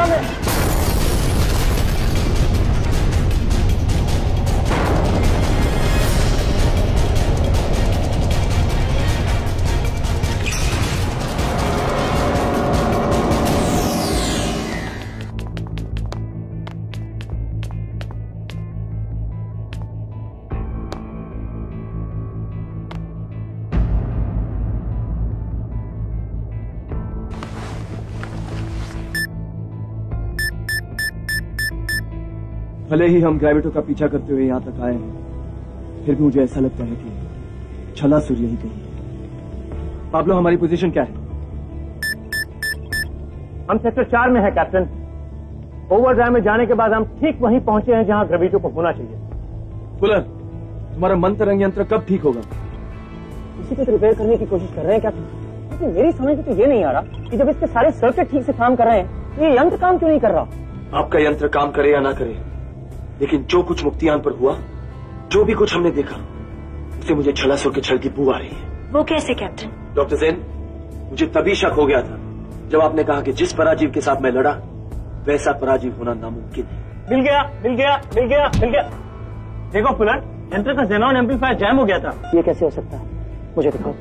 रास्ता में। भले ही हम ग्रेविटो का पीछा करते हुए यहाँ तक आए हैं, फिर भी मुझे ऐसा लगता है कि छलासुर यही कहीं है। पाब्लो, हमारी पोजीशन क्या है? हम सेक्टर 4 में है कैप्टन। ओवरड्राइव में जाने के बाद हम ठीक वहीं पहुंचे हैं जहां ग्रेविटो को होना चाहिए। फुलर, तुम्हारा मंत्रंग यंत्र कब ठीक होगा? इसी को रिपेयर करने की कोशिश कर रहे हैं कैप्टन। लेकिन मेरी समझ में तो ये नहीं आ रहा कि जब इसके सारे सर्किट ठीक से काम कर रहे हैं तो ये यंत्र काम क्यों नहीं कर रहा? आपका यंत्र काम करे या ना करे, लेकिन जो कुछ मुक्तियान पर हुआ, जो भी कुछ हमने देखा, उसे मुझे छलासुर के छल की बू आ रही है। वो कैसे कैप्टन? डॉक्टर ज़ेन, मुझे तभी शक हो गया था जब आपने कहा कि जिस पराजीव के साथ मैं लड़ा वैसा पराजीव होना नामुमकिन है। मिल गया, मिल गया, मिल गया, मिल गया। देखो फुलर, यंत्र का ज़ेनॉन एम्पलीफायर जैम हो गया था। ये कैसे हो सकता है? मुझे दिखाओ।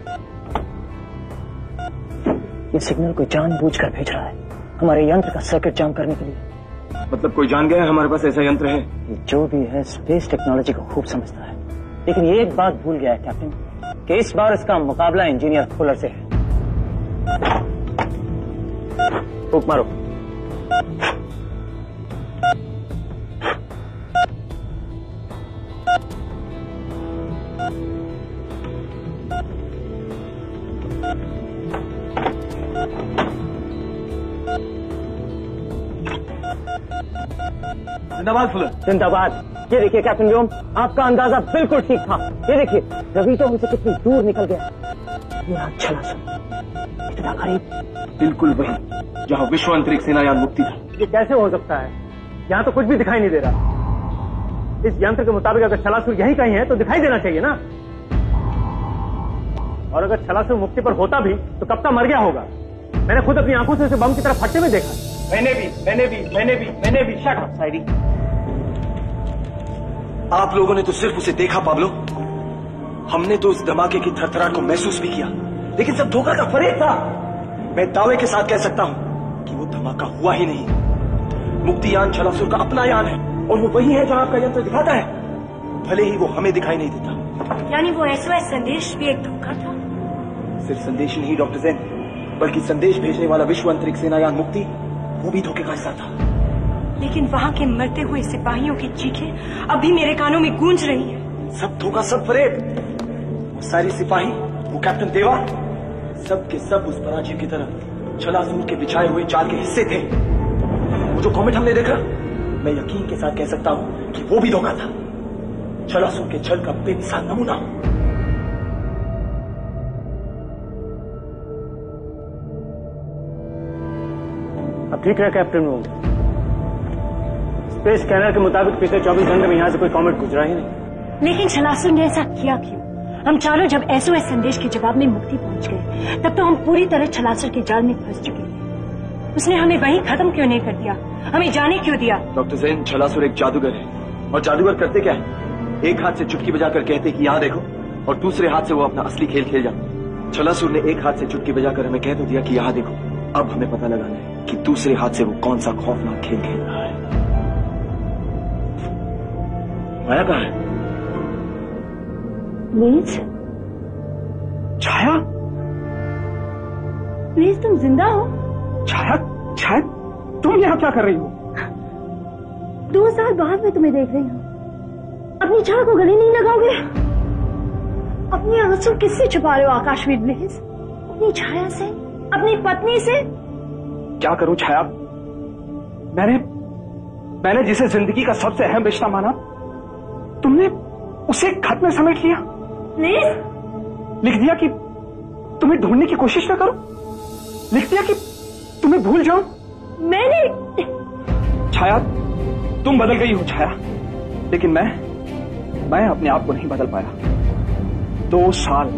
ये सिग्नल कोई जानबूझकर भेज रहा है हमारे यंत्र का सर्किट जाम करने के लिए। मतलब कोई जान गया है हमारे पास ऐसा यंत्र है? ये जो भी है स्पेस टेक्नोलॉजी को खूब समझता है, लेकिन ये एक बात भूल गया है कैप्टन कि इस बार इसका मुकाबला इंजीनियर फुलर से है। फूंक मारो। जिंदाबाद फुलर। जिंदाबाद। ये देखिए कैप्टन व्योम, आपका अंदाजा बिल्कुल ठीक था। ये देखिए ग्रेविटो हमसे कितनी दूर निकल गया। ये छलासुर इतना करीब। बिल्कुल वही जहाँ विश्व अंतरिक्ष सेनायान मुक्ति था। ये कैसे हो सकता है? यहाँ तो कुछ भी दिखाई नहीं दे रहा। इस यंत्र के मुताबिक अगर छलासुर यहीं कहीं है तो दिखाई देना चाहिए ना। और अगर छलासुर मुक्ति पर होता भी तो कब तक मर गया होगा। मैंने खुद अपनी आंखों से उसे बम की तरह फटते में देखा। मैंने भी शट अप साइडी। आप लोगों ने तो सिर्फ उसे देखा पाब्लो, हमने तो उस धमाके की थरथराहट को महसूस भी किया, लेकिन सब धोखा का फरेब था। मैं दावे के साथ कह सकता हूं कि वो धमाका हुआ ही नहीं। मुक्तियान छलासुर का अपना यान है और वो वही है जहां आपका यंत्र दिखाता है, भले ही वो हमें दिखाई नहीं देता। यानी वो SOS संदेश भी एक धोखा था? सिर्फ संदेश नहीं डॉक्टर ज़ेन, बल्कि संदेश भेजने वाला विश्व अंतरिक्ष सेनायान मुक्ति वो भी धोखे का हिस्सा था। लेकिन वहाँ के मरते हुए सिपाहियों की चीखें अभी मेरे कानों में गूंज रही हैं। सब धोखा, सब फरेब। वो सारी सिपाही, वो कैप्टन देवा, सब के सब उस पराजीव की तरह छलासुर के बिछाए हुए जाल के हिस्से थे। वो जो कॉमेट हमने देखा, मैं यकीन के साथ कह सकता हूँ कि वो भी धोखा था, छलासुर के छल का बेमिसाल नमूना। अब ठीक है कैप्टन वो। स्पेस स्कैनर के मुताबिक पिछले 24 घंटे में यहाँ से कोई कॉमेट गुजरा ही नहीं। लेकिन छलासुर ने ऐसा किया क्यों? हम चारों जब SOS संदेश के जवाब में मुक्ति पहुंच गए, तब तो हम पूरी तरह छलासुर के जाल में फंस चुके थे। उसने हमें वहीं खत्म क्यों नहीं कर दिया? हमें जाने क्यों दिया? डॉक्टर ज़ेन, छलासुर एक जादूगर है, और जादूगर करते क्या है? एक हाथ से चुटकी बजाकर कहते कि यहाँ देखो, और दूसरे हाथ से वो अपना असली खेल खेल जाते। छलासुर ने एक हाथ से चुटकी बजाकर हमें कह तो दिया कि यहाँ देखो। अब हमें पता लगाना है कि दूसरे हाथ से वो कौन सा खौफनाक खेल खेल रहा है। माया कहाँ है? मीन्स? छाया? प्लीज तुम जिंदा हो? छाया, छाया, तुम यहाँ क्या कर रही हो? 2 साल बाद मैं तुम्हें देख रही हूँ। अपनी छाया को गले नहीं लगाओगे? अपने आंसू किससे छुपा रहे हो आकाशवीर ब्लेज? अपनी छाया से? अपनी पत्नी से? क्या करूं छाया? मैंने जिसे जिंदगी का सबसे अहम रिश्ता माना, तुमने उसे खत में समेट लिया। प्लीज लिख दिया कि तुम्हें ढूंढने की कोशिश न करो। लिख दिया कि तुम्हें भूल जाओ। मैंने? छाया, तुम बदल गई हो छाया, लेकिन मैं अपने आप को नहीं बदल पाया। 2 साल,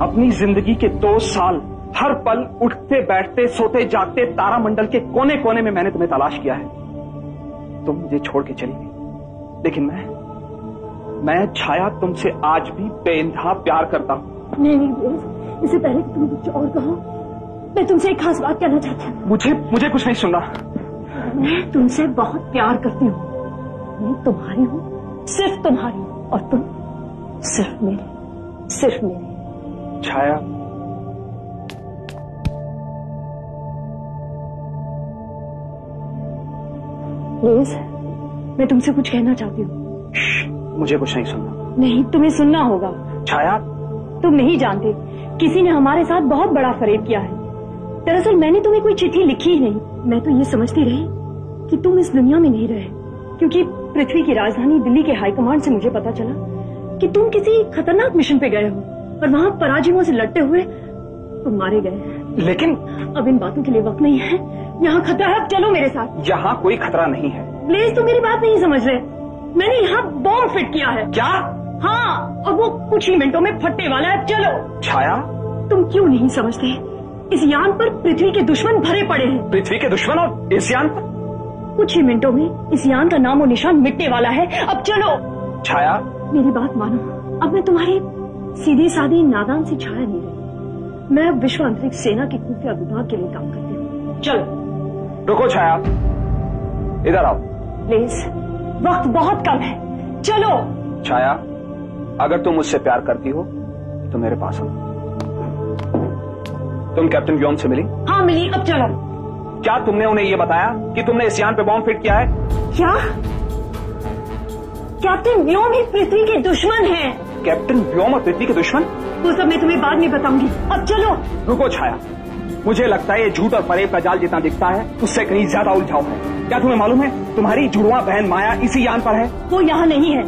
अपनी जिंदगी के 2 साल हर पल उठते बैठते सोते जागते तारामंडल के कोने कोने में मैंने तुम्हें तलाश किया है। तुम मुझे छोड़ के चली गई, लेकिन मैं छाया तुमसे आज भी बेइंतहा प्यार करता हूं। नहीं, इससे पहले कि तुम कुछ और कहो, मैं तुमसे एक खास बात कहना चाहती हूँ। मुझे कुछ नहीं सुनना। मैं तुमसे बहुत प्यार करती हूँ। मैं तुम्हारी हूँ, सिर्फ तुम्हारी, और तुम सिर्फ मेरे। छाया, प्लीज, मैं तुमसे कुछ कहना चाहती हूँ। मुझे कुछ नहीं सुनना। नहीं, तुम्हें सुनना होगा। छाया, तुम नहीं जानते, किसी ने हमारे साथ बहुत बड़ा फरेब किया है। दरअसल मैंने तुम्हें कोई चिट्ठी लिखी ही नहीं। मैं तो ये समझती रही कि तुम इस दुनिया में नहीं रहे, क्योंकि पृथ्वी की राजधानी दिल्ली के हाईकमांड से मुझे पता चला कि तुम किसी खतरनाक मिशन पे गए हो और वहाँ पराजीवों से लड़ते हुए तुम मारे गए। लेकिन अब इन बातों के लिए वक्त नहीं है। यहाँ खतरा है, चलो मेरे साथ। यहाँ कोई खतरा नहीं है। प्लीज, तुम मेरी बात नहीं समझ रहे। मैंने यहाँ बॉम्ब फिट किया है। क्या? हाँ, और वो कुछ ही मिनटों में फटने वाला है। चलो। छाया, तुम क्यों नहीं समझते? इस यान पर पृथ्वी के दुश्मन भरे पड़े हैं। पृथ्वी के दुश्मन? और इस यान पर? कुछ ही मिनटों में इस यान का नामो निशान मिटने वाला है। अब चलो। छाया, मेरी बात मानो, अब मैं तुम्हारी सीधी सादी नादान सी छाया नहीं रही। मैं अब विश्व अंतरिक्ष सेना के खुफिया विभाग के लिए काम करती हूँ। चलो। रुको छाया, इधर आओ। प्लीज, वक्त बहुत कम है, चलो। छाया, अगर तुम मुझसे प्यार करती हो तो मेरे पास आओ। तुम कैप्टन व्योम से मिली? हाँ, मिली। अब चलो। क्या तुमने उन्हें यह बताया कि तुमने इस यान पे बॉम्ब फिट किया है? क्या? कैप्टन व्योम ही पृथ्वी के दुश्मन हैं। कैप्टन व्योम और पृथ्वी के दुश्मन? वो सब मैं तुम्हें बाद में बताऊंगी। अब चलो। रुको छाया, मुझे लगता है ये झूठ और फरेब का जाल जितना दिखता है उससे कहीं ज्यादा उलझाव है। क्या तुम्हें मालूम है तुम्हारी जुड़वा बहन माया इसी यान पर है? वो यहाँ नहीं है।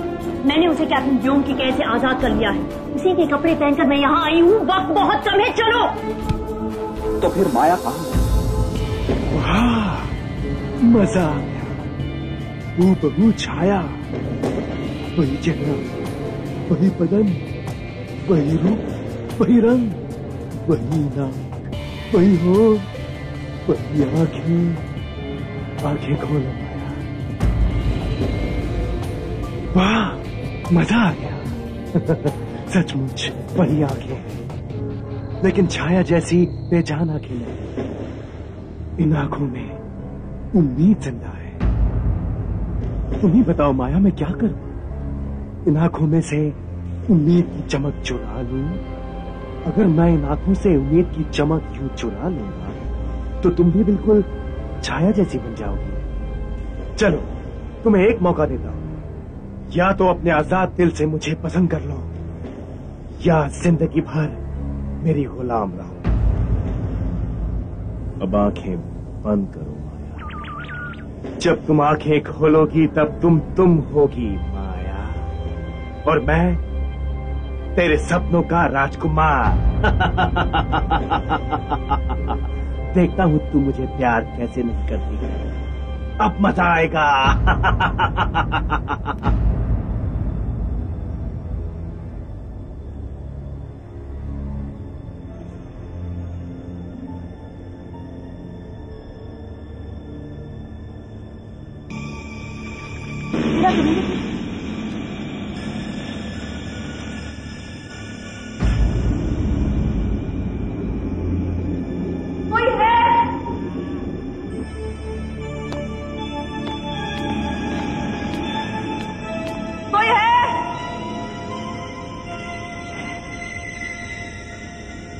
मैंने उसे कैप्टन व्योम की कैद से आजाद कर लिया है। उसी के कपड़े पहनकर मैं यहाँ आई हूँ। वक्त बहुत कम है, चलो। तो फिर माया कहाँ है? वाह, मजा आ गया। वो बहू छाया, वही चेहरा, वही बदन, वही रूप, वही रंग, वही नाक, वही होठ, वही आंखें खोलो माया। वाह, मजा आ गया। सचमुच वही आंखें, लेकिन छाया जैसी बेजान आंखें नहीं। इन आंखों में उम्मीद जिंदा है। तुम ही बताओ माया, मैं क्या करूं? इन आंखों में से उम्मीद की चमक चुरा लूं? अगर मैं इन आंखों से उम्मीद की चमक यूं चुरा लूंगा तो तुम भी बिल्कुल छाया जैसी बन जाओगी। चलो, तुम्हें एक मौका देता हूं। या तो अपने आजाद दिल से मुझे पसंद कर लो, या जिंदगी भर मेरी गुलाम रहो। अब आंखें बंद करो माया। जब तुम आंखें खोलोगी तब तुम होगी माया, और मैं तेरे सपनों का राजकुमार। देखता हूं तू मुझे प्यार कैसे नहीं करती है। अब मजा आएगा।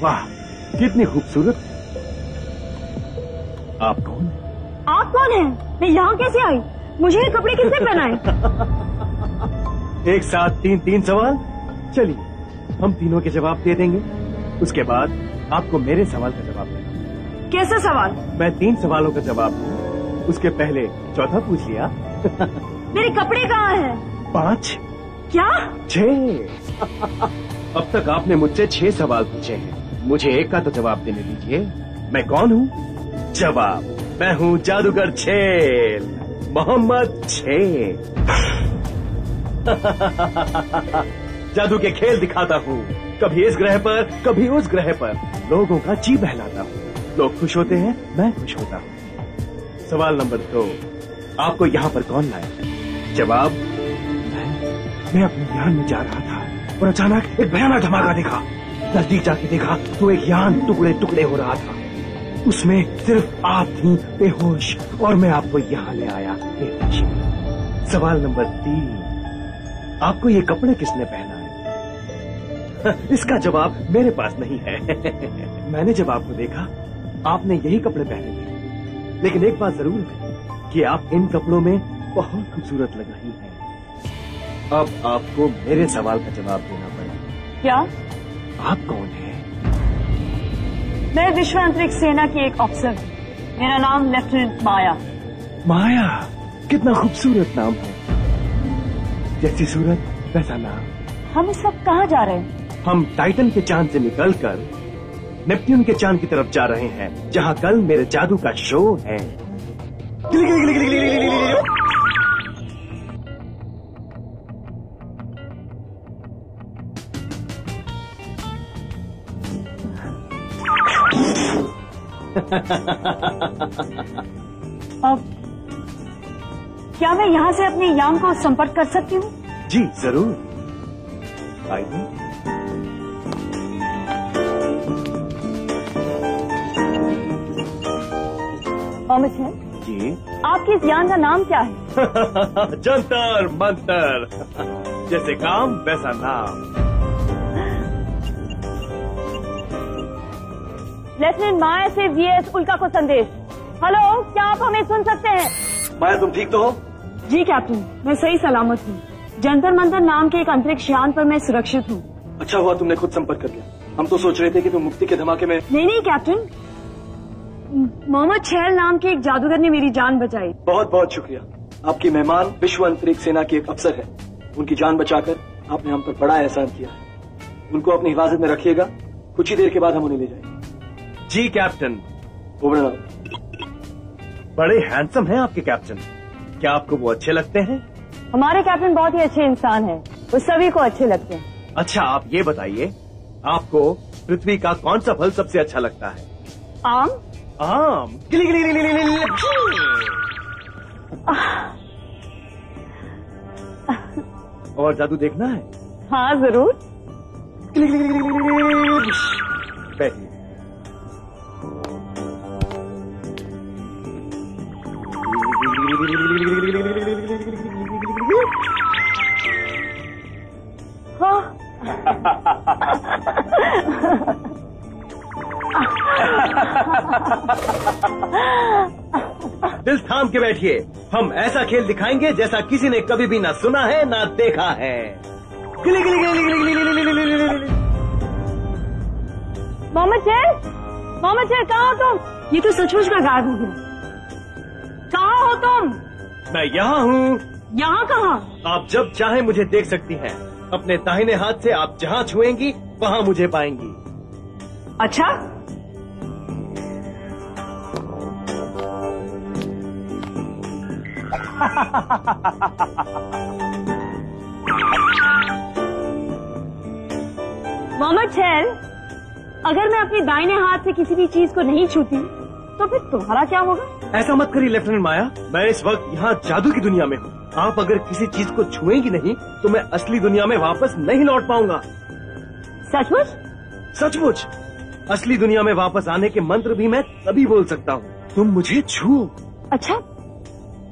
वाह, कितनी खूबसूरत। आप कौन है? आप कौन हैं? मैं यहाँ कैसे आई? मुझे ये कपड़े किसने पहनाए? एक साथ तीन सवाल। चलिए, हम तीनों के जवाब दे देंगे। उसके बाद आपको मेरे सवाल का जवाब देना। कैसा सवाल? मैं 3 सवालों का जवाब दूं, उसके पहले चौथा पूछ लिया। मेरे कपड़े कहाँ हैं? 5 क्या? 6। अब तक आपने मुझसे 6 सवाल पूछे हैं। मुझे एक का तो जवाब देने दीजिए। मैं कौन हूँ? जवाब, मैं हूँ जादूगर छेल, मोहम्मद छेल। जादू के खेल दिखाता हूँ। कभी इस ग्रह पर, कभी उस ग्रह पर लोगों का जी बहलाता हूँ। लोग खुश होते हैं, मैं खुश होता हूँ। सवाल नंबर 2, आपको यहाँ पर कौन लाया? जवाब, मैं अपने यान में जा रहा था और अचानक एक भयानक धमाका देखा। नजदीक जाके देखा तो एक यान टुकड़े टुकड़े हो रहा था। उसमें सिर्फ आप थी बेहोश और मैं आपको यहाँ ले आया बेहोश। सवाल नंबर 3, आपको ये कपड़े किसने पहना है? इसका जवाब मेरे पास नहीं है। मैंने जब आपको देखा आपने यही कपड़े पहने थे, लेकिन एक बात जरूर है कि आप इन कपड़ों में बहुत खूबसूरत लग रही हैं। अब आपको मेरे सवाल का जवाब देना पड़ेगा। क्या? आप कौन हैं? मैं विश्व अंतरिक्ष सेना की एक अफसर हूँ। मेरा नाम लेफ्टिनेंट माया। माया, कितना खूबसूरत नाम है। जैसी सूरत वैसा नाम। हम इस वक्त कहाँ जा रहे हैं? हम टाइटन के चांद से निकलकर नेपट्यून के चांद की तरफ जा रहे हैं, जहाँ कल मेरे जादू का शो है। अब क्या मैं यहाँ से अपने यान को संपर्क कर सकती हूँ? जी जरूर, आइए। अमित है जी। आपके इस यान का नाम क्या है? जंतर मंतर, जैसे काम वैसा नाम। लेफ्टिनेंट माया से वीएस उल्का को संदेश। हेलो, क्या आप हमें सुन सकते हैं? माया, तुम ठीक तो हो? जी कैप्टन, मैं सही सलामत हूँ। जंतर मंतर नाम के एक अंतरिक्ष यान पर मैं सुरक्षित हूँ। अच्छा हुआ तुमने खुद संपर्क कर लिया। हम तो सोच रहे थे कि तुम मुक्ति के धमाके में। नहीं कैप्टन, मोहम्मद छैल नाम के एक जादूगर ने मेरी जान बचाई। बहुत बहुत शुक्रिया। आपकी मेहमान विश्व अंतरिक्ष सेना की एक अफसर है। उनकी जान बचाकर आपने हम पर बड़ा एहसान किया है। उनको अपनी हिफाजत में रखिएगा। कुछ ही देर के बाद हम उन्हें ले जाएंगे। जी कैप्टन। ओवरऑल बड़े हैंडसम हैं आपके कैप्टन। क्या आपको वो अच्छे लगते हैं? हमारे कैप्टन बहुत ही अच्छे इंसान हैं। वो सभी को अच्छे लगते हैं। अच्छा, आप ये बताइए, आपको पृथ्वी का कौन सा फल सबसे अच्छा लगता है? आम। आम। गिली गिली गिली गिली गिली। और जादू देखना है? हाँ जरूर। गिली गिली गिली गिली गिली। बैठिए। हाँ। दिल थाम के बैठिए। हम ऐसा खेल दिखाएंगे जैसा किसी ने कभी भी ना सुना है ना देखा है। गिली गिली गिली गिली गिली गिली गिली गिली गिली। मोहम्मद छैल, कहाँ हो तुम? ये तो सचमुच का गायब हो गया। कहाँ हो तुम? मैं यहाँ हूँ। यहाँ कहाँ? आप जब चाहे मुझे देख सकती हैं। अपने दाहिने हाथ से आप जहाँ छुएंगी वहाँ मुझे पाएंगी। अच्छा, मोहम्मद छैल, अगर मैं अपने दाहिने हाथ से किसी भी चीज को नहीं छूती तो फिर तुम्हारा क्या होगा? ऐसा मत करिए लेफ्टिनेंट माया। मैं इस वक्त यहाँ जादू की दुनिया में हूँ। आप अगर किसी चीज को छुएंगी नहीं तो मैं असली दुनिया में वापस नहीं लौट पाऊंगा। सचमुच? सचमुच। असली दुनिया में वापस आने के मंत्र भी मैं तभी बोल सकता हूँ। तुम मुझे छुओ। अच्छा,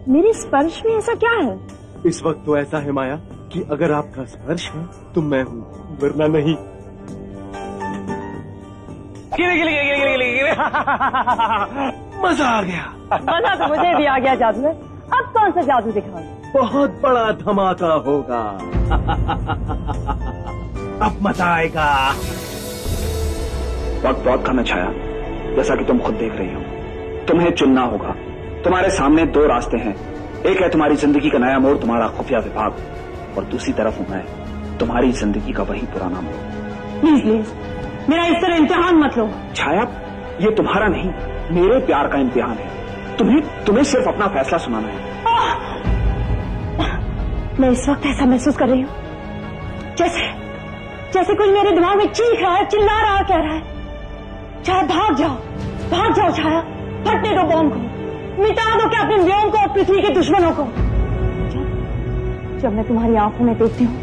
मेरे स्पर्श में ऐसा क्या है? इस वक्त तो ऐसा है माया कि अगर आपका स्पर्श है तो मैं हूँ, वरना नहीं। मजा आ गया। मजा तो मुझे भी आ गया जादू में। अब कौन सा जादू दिखाऊं? बहुत बड़ा धमाका होगा। अब मजा आएगा। वक्त बहुत कम है छाया, जैसा कि तुम खुद देख रही हो। तुम्हें चुनना होगा। तुम्हारे सामने 2 रास्ते हैं। एक है तुम्हारी जिंदगी का नया मोड़, तुम्हारा खुफिया विभाग, और दूसरी तरफ हूं मैं, तुम्हारी जिंदगी का वही पुराना मोड़। प्लीज मेरा इस तरह इम्तिहान मत लो। छाया, ये तुम्हारा नहीं, मेरे प्यार का इम्तिहान है। तुम्हें सिर्फ अपना फैसला सुनाना है। मैं इस वक्त ऐसा महसूस कर रही हूँ जैसे जैसे कोई मेरे दिमाग में चीख रहा है, चिल्ला रहा है, कह रहा है छाया भाग जाओ छाया, फटने दो बॉम्ब को, मिटा दो कैप्टन व्योम को और पृथ्वी के दुश्मनों को। जब मैं तुम्हारी आंखों में देखती हूँ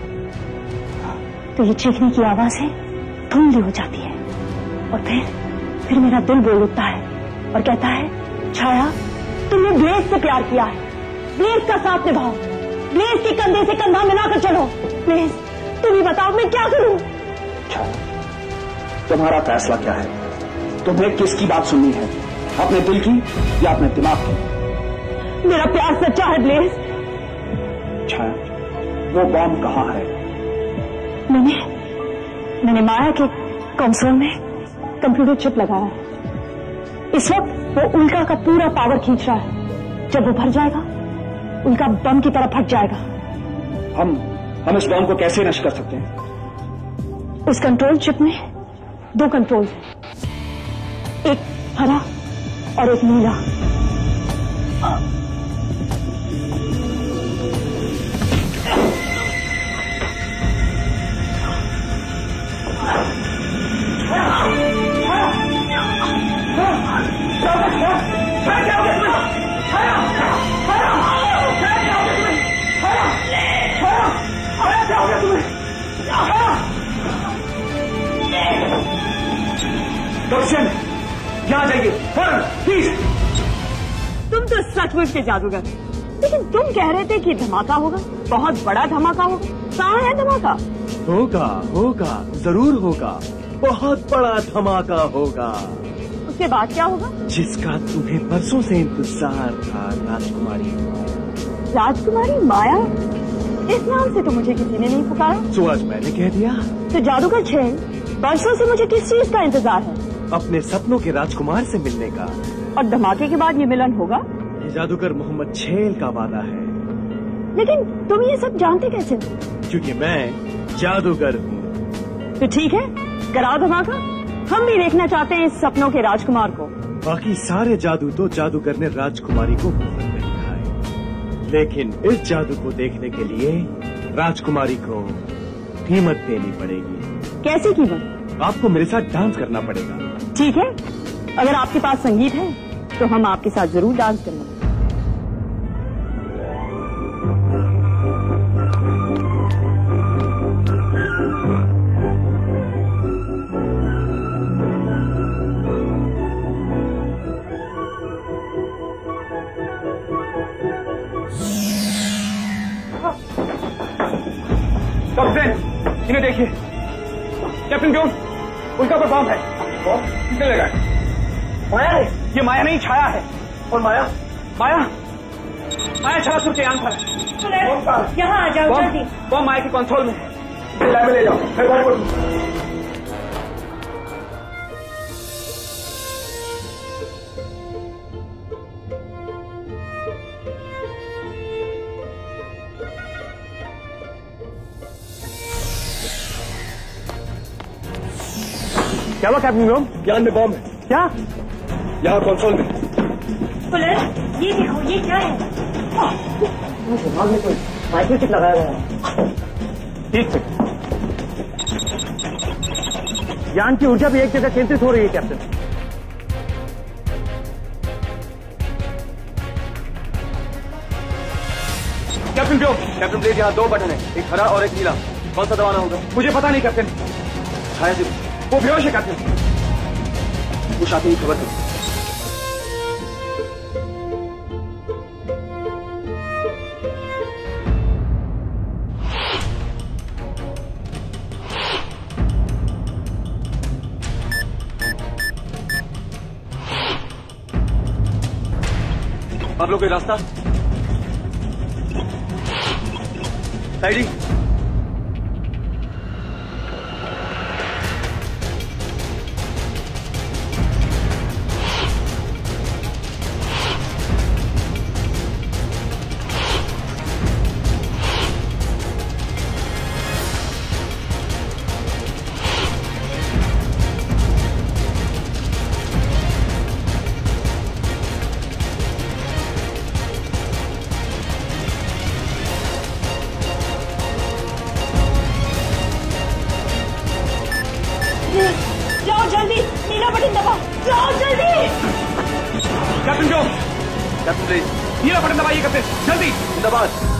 तो ये चीखने की आवाजें धुंधली हो जाती है और फिर मेरा दिल बोल उठता है और कहता है छाया तुमने ब्लेज से प्यार किया है, ब्लेज का साथ निभाओ, ब्लेज के कंधे से कंधा मिलाकर चलो। ब्लेज तुम ही बताओ मैं क्या करूं? तुम्हारा फैसला क्या है? तुम्हें किसकी बात सुननी है, अपने दिल की या अपने दिमाग की? मेरा प्यार सच्चा है ब्लेज। छाया वो बॉम्ब कहाँ है? मैंने माया के कंसोल में कंप्यूटर चिप लगाया है। इस वक्त वो उल्का का पूरा पावर खींच रहा है। जब वो भर जाएगा उल्का बम की तरह फट जाएगा। हम इस बॉम्ब को कैसे नष्ट कर सकते हैं? उस कंट्रोल चिप में 2 कंट्रोल हैं, एक हरा और एक नीला। यहाँ जाइए फौरन प्लीज। तुम तो सचमुच के जादूगर, लेकिन तुम कह रहे थे कि धमाका होगा, बहुत बड़ा धमाका होगा। कहाँ है धमाका? होगा जरूर होगा, बहुत बड़ा धमाका होगा। उसके बाद क्या होगा? जिसका तुम्हें बरसों से इंतजार था, राजकुमारी। राजकुमारी माया? इस नाम से तो मुझे किसी ने नहीं पुकारा। तो आज मैंने कह दिया। तो जादूगर छेल, बरसों से मुझे किस चीज का इंतजार है? अपने सपनों के राजकुमार से मिलने का। और धमाके के बाद ये मिलन होगा? ये जादूगर मोहम्मद छेल का वादा है। लेकिन तुम ये सब जानते कैसे? क्योंकि मैं जादूगर हूँ। तो ठीक है, कराओ धमाका। हम भी देखना चाहते हैं इस सपनों के राजकुमार को। बाकी सारे जादू तो जादूगर ने राजकुमारी को मुफ्त में दिखाए, लेकिन इस जादू को देखने के लिए राजकुमारी को कीमत देनी पड़ेगी। कैसी कीमत? आपको मेरे साथ डांस करना पड़ेगा। ठीक है, अगर आपके पास संगीत है तो हम आपके साथ जरूर डांस करेंगे। कैप्टन इन्हें देखिए। कैप्टन जोन, उनका पर बॉम्ब है। बॉम्ब किसने लगाया? माया है। ये माया नहीं, छाया है। और माया छायासुर के यान पर है। यहाँ आ जाओ जल्दी। बॉम्ब माया के कंट्रोल में है। इसे लैब में ले जाओ। मैं बॉम्ब को क्या हुआ कैप्टन व्योम? यान में बॉम्ब है। क्या? यहाँ कंसोल में। पुलिस, ये देखो, ये क्या है? दिमाग में कोई माइक्रोचिप लगाया गया है। ठीक है। यान की ऊर्जा भी एक जगह केंद्रित हो रही है captain. Captain Vyom, captain please, यहाँ 2 बटन है, एक हरा और एक नीला। कौन सा दबाना होगा? मुझे पता नहीं कैप्टन। छाया जी, वो बेहोश है कैप्टन। कुछ आते ही खबर दो। आप लोग कोई रास्ता? साइडिंग। नीला बटन दबाओ, जाओ जल्दी। कैप्टन जो, कैप्टन प्लीज नीला बटन दबाइए कैप्टन, जल्दी। जिंदाबाद।